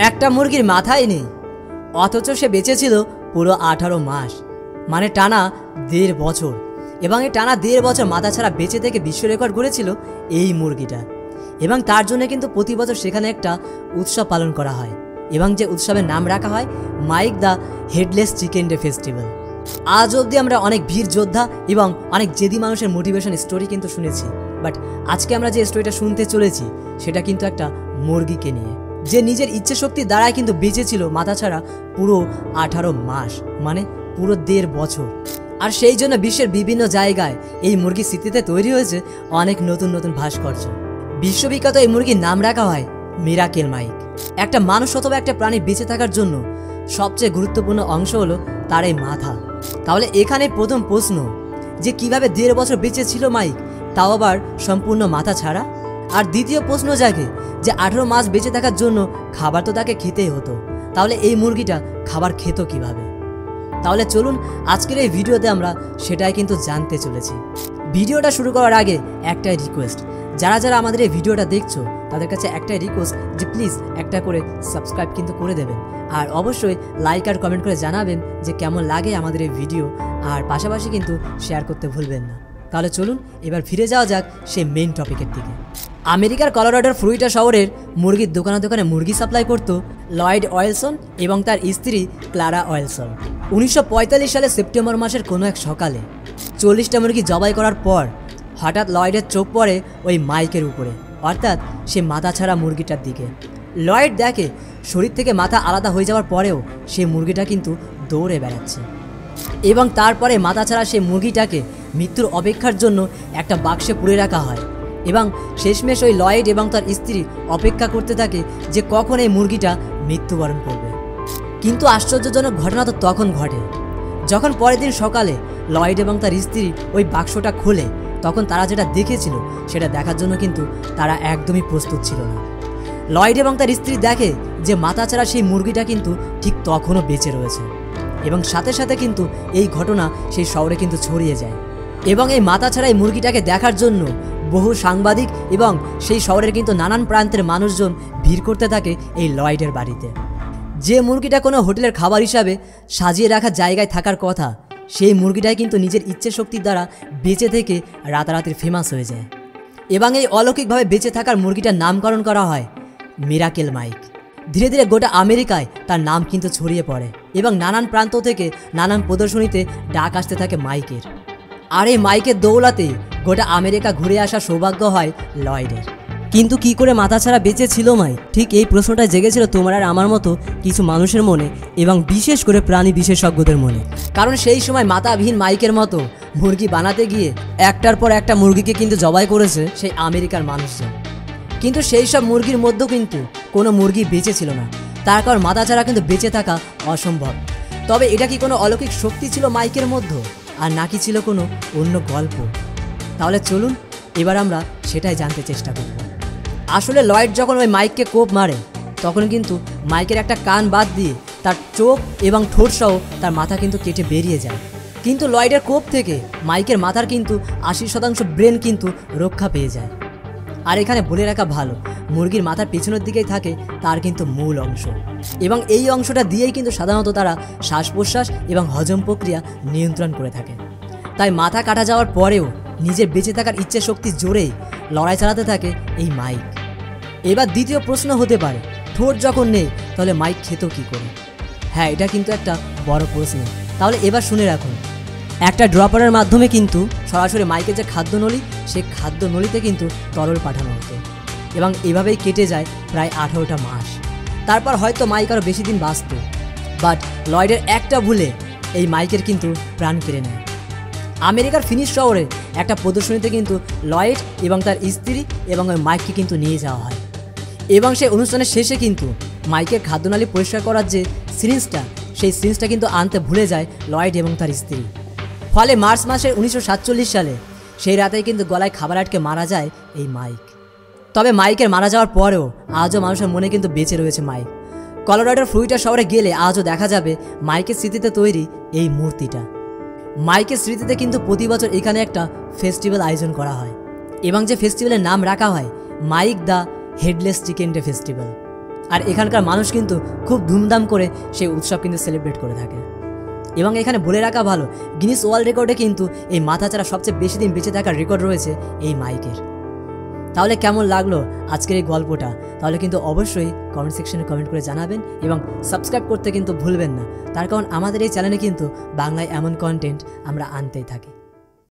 একটা মুরগির মাথাই নেই, অথচ সে বেঁচেছিল পুরো 18 মাস, মানে টানা 1.5 বছর। এবং এই টানা 1.5 বছর মাথা ছাড়া বেঁচে থেকে বিশ্ব রেকর্ড করেছিল এই মুরগিটা। এবং তার জন্য কিন্তু প্রতি বছর সেখানে একটা উৎসব পালন করা হয়, এবং যে উৎসবের নাম রাখা হয় Mike the headless chicken day festival. আজ অবধি আমরা অনেক বীর যোদ্ধা এবং অনেক জেদি মানুষের মোটিভেশন স্টোরি কিন্তু শুনেছি, বাট আজকে আমরা যে স্টোরিটা শুনতে চলেছি সেটা কিন্তু একটা মুরগিকে নিয়ে, যে নিজের ইচ্ছে শক্তির দ্বারাই কিন্তু বেঁচেছিল মাথা ছাড়া পুরো 18 মাস, মানে পুরো 1.5 বছর। আর সেই জন্য বিশ্বের বিভিন্ন জায়গায় এই মুরগির স্মৃতিতে তৈরি হয়েছে অনেক নতুন নতুন ভাস্কর্য। বিশ্ববিখ্যাত এই মুরগির নাম রাখা হয় মিরাকেল মাইক। একটা মানুষ অথবা একটা প্রাণী বেঁচে থাকার জন্য সবচেয়ে গুরুত্বপূর্ণ অংশ হলো তার এই মাথা। তাহলে এখানে প্রথম প্রশ্ন, যে কিভাবে 1.5 বছর বেঁচে ছিল মাইক, তাও আবার সম্পূর্ণ মাথা ছাড়া। আর দ্বিতীয় প্রশ্ন জাগে যে 18 মাস বেঁচে থাকার জন্য খাবার তো তাকে খেতেই হতো, তাহলে এই মুরগিটা খাবার খেত কিভাবে? তাহলে চলুন আজকের এই ভিডিওতে আমরা সেটাই কিন্তু জানতে চলেছি। ভিডিওটা শুরু করার আগে একটাই রিকোয়েস্ট, যারা যারা আমাদের এই ভিডিওটা দেখছো তাদের কাছে একটাই রিকোয়েস্ট যে প্লিজ একটা করে সাবস্ক্রাইব কিন্তু করে দেবেন, আর অবশ্যই লাইক আর কমেন্ট করে জানাবেন যে কেমন লাগে আমাদের এই ভিডিও, আর পাশাপাশি কিন্তু শেয়ার করতে ভুলবেন না। তাহলে চলুন এবার ফিরে যাওয়া যাক সেই মেইন টপিকের দিকে। আমেরিকার কলোরাডোর ফ্লোরিডা শহরের মুরগির দোকানে দোকানে মুরগি সাপ্লাই করত লয়েড ওয়েলসন এবং তার স্ত্রী ক্লারা ওয়েলসন। 1945 সালে সেপ্টেম্বর মাসের কোনো এক সকালে 40টা মুরগি জবাই করার পর হঠাৎ লয়েডের চোখ পড়ে ওই মাইকের উপরে, অর্থাৎ সে মাথা ছাড়া মুরগিটার দিকে। লয়েড দেখে শরীর থেকে মাথা আলাদা হয়ে যাওয়ার পরেও সেই মুরগিটা কিন্তু দৌড়ে বেড়াচ্ছে, এবং তারপরে মাথা ছাড়া সেই মুরগিটাকে মৃত্যুর অপেক্ষার জন্য একটা বাক্সে পুরে রাখা হয়। এবং শেষমেশ ওই লয়েড এবং তার স্ত্রী অপেক্ষা করতে থাকে যে কখন এই মুরগিটা মৃত্যুবরণ করবে। কিন্তু আশ্চর্যজনক ঘটনা তো তখন ঘটে যখন পরের দিন সকালে লয়েড এবং তার স্ত্রী ওই বাক্সটা খোলে, তখন তারা যেটা দেখেছিল সেটা দেখার জন্য কিন্তু তারা একদমই প্রস্তুত ছিল না। লয়েড এবং তার স্ত্রী দেখে যে মাথা ছাড়া সেই মুরগিটা কিন্তু ঠিক তখনও বেঁচে রয়েছে, এবং সাথে সাথে কিন্তু এই ঘটনা সেই শহরে কিন্তু ছড়িয়ে যায়। এবং এই মাথা ছাড়া এই মুরগিটাকে দেখার জন্য বহু সাংবাদিক এবং সেই শহরের কিন্তু নানান প্রান্তের মানুষজন ভিড় করতে থাকে এই লয়েডের বাড়িতে। যে মুরগিটা কোনো হোটেলের খাবার হিসাবে সাজিয়ে রাখার জায়গায় থাকার কথা, সেই মুরগিটাই কিন্তু নিজের ইচ্ছে শক্তির দ্বারা বেঁচে থেকে রাতারাতি ফেমাস হয়ে যায়। এবং এই অলৌকিকভাবে বেঁচে থাকার মুরগিটার নামকরণ করা হয় মিরাকেল মাইক। ধীরে ধীরে গোটা আমেরিকায় তার নাম কিন্তু ছড়িয়ে পড়ে, এবং নানান প্রান্ত থেকে নানান প্রদর্শনীতে ডাক আসতে থাকে মাইকের। আর এই মাইকের দৌলতে গোটা আমেরিকা ঘুরে আসার সৌভাগ্য হয় লয়েডের। কিন্তু কি করে মাথা ছাড়া বেঁচে ছিল মাইক? ঠিক এই প্রশ্নটা জেগেছিল তোমার আর আমার মতো কিছু মানুষের মনে, এবং বিশেষ করে প্রাণী বিশেষজ্ঞদের মনে। কারণ সেই সময় মাথাবিহীন মাইকের মতো মুরগি বানাতে গিয়ে একটার পর একটা মুরগিকে কিন্তু জবাই করেছে সেই আমেরিকার মানুষজন। কিন্তু সেই সব মুরগির মধ্যেও কিন্তু কোনো মুরগি বেঁচে ছিল না, তার কারণ মাথা ছাড়া কিন্তু বেঁচে থাকা অসম্ভব। তবে এটা কি কোনো অলৌকিক শক্তি ছিল মাইকের মধ্যে, আর নাকি ছিল কোনো অন্য গল্প? তাহলে চলুন এবার আমরা সেটাই জানতে চেষ্টা করব। আসলে লয়েড যখন ওই মাইককে কোপ মারে, তখন কিন্তু মাইকের একটা কান বাদ দিয়ে তার চোখ এবং ঠোঁট সহ তার মাথা কিন্তু কেটে বেরিয়ে যায়। কিন্তু লয়েডের কোপ থেকে মাইকের মাথার কিন্তু 80% ব্রেন কিন্তু রক্ষা পেয়ে যায়। আর এখানে বলে রাখা ভালো, মুরগির মাথার পেছনের দিকেই থাকে তার কিন্তু মূল অংশ, এবং এই অংশটা দিয়েই কিন্তু সাধারণত তারা শ্বাস প্রশ্বাস এবং হজম প্রক্রিয়া নিয়ন্ত্রণ করে থাকে। তাই মাথা কাটা যাওয়ার পরেও নিজের বেঁচে থাকার ইচ্ছে শক্তির জোরেই লড়াই চালাতে থাকে এই মাইক। এবার দ্বিতীয় প্রশ্ন হতে পারে, ঠোঁট যখন নেই তাহলে মাইক খেত কী করে? হ্যাঁ, এটা কিন্তু একটা বড় প্রশ্ন। তাহলে এবার শুনে রাখুন, একটা ড্রপারের মাধ্যমে কিন্তু সরাসরি মাইকের যে খাদ্যনলী, সেই খাদ্যনলীতে কিন্তু তরল পাঠানো হতো, এবং এভাবেই কেটে যায় প্রায় 18টা মাস। তারপর হয়তো মাইক আরও বেশি দিন বাঁচত, বাট লয়েডের একটা ভুলে এই মাইকের কিন্তু প্রাণ কেড়ে নেয়। আমেরিকার ফিনিশ শহরে একটা প্রদর্শনীতে কিন্তু লয়েড এবং তার স্ত্রী এবং ওই মাইককে কিন্তু নিয়ে যাওয়া হয়, এবং সেই অনুষ্ঠানের শেষে কিন্তু মাইকের খাদ্যনালী পরিষ্কার করার যে সিরিঞ্জটা, সেই সিরিঞ্জটা কিন্তু আনতে ভুলে যায় লয়েড এবং তার স্ত্রী। ফলে মার্চ মাসের 1947 সালে সেই রাতেই কিন্তু গলায় খাবার আটকে মারা যায় এই মাইক। তবে মাইকের মারা যাওয়ার পরেও আজও মানুষের মনে কিন্তু বেঁচে রয়েছে মাইক। কলোরাডোর ফ্লোরিডা শহরে গেলে আজও দেখা যাবে মাইকের স্মৃতিতে তৈরি এই মূর্তিটা। মাইকের স্মৃতিতে কিন্তু প্রতি বছর এখানে একটা ফেস্টিভ্যাল আয়োজন করা হয়, এবং যে ফেস্টিভ্যালের নাম রাখা হয় Mike the headless chicken day festival. আর এখানকার মানুষ কিন্তু খুব ধুমধাম করে সেই উৎসব কিন্তু সেলিব্রেট করে থাকে। এবং এখানে বলে রাখা ভালো, গিনিস ওয়ার্ল্ড রেকর্ডে কিন্তু এই মাথাচাড়া সবচেয়ে বেশি দিন বেঁচে থাকার রেকর্ড রয়েছে এই মাইকের। তাহলে কেমন লাগলো আজকের এই গল্পটা? তাহলে কিন্তু অবশ্যই কমেন্ট সেকশনে কমেন্ট করে জানাবেন এবং সাবস্ক্রাইব করতে কিন্তু ভুলবেন না, তার কারণ আমাদের এই চ্যানেলে কিন্তু বাংলায় এমন কন্টেন্ট আমরা আনতেই থাকি।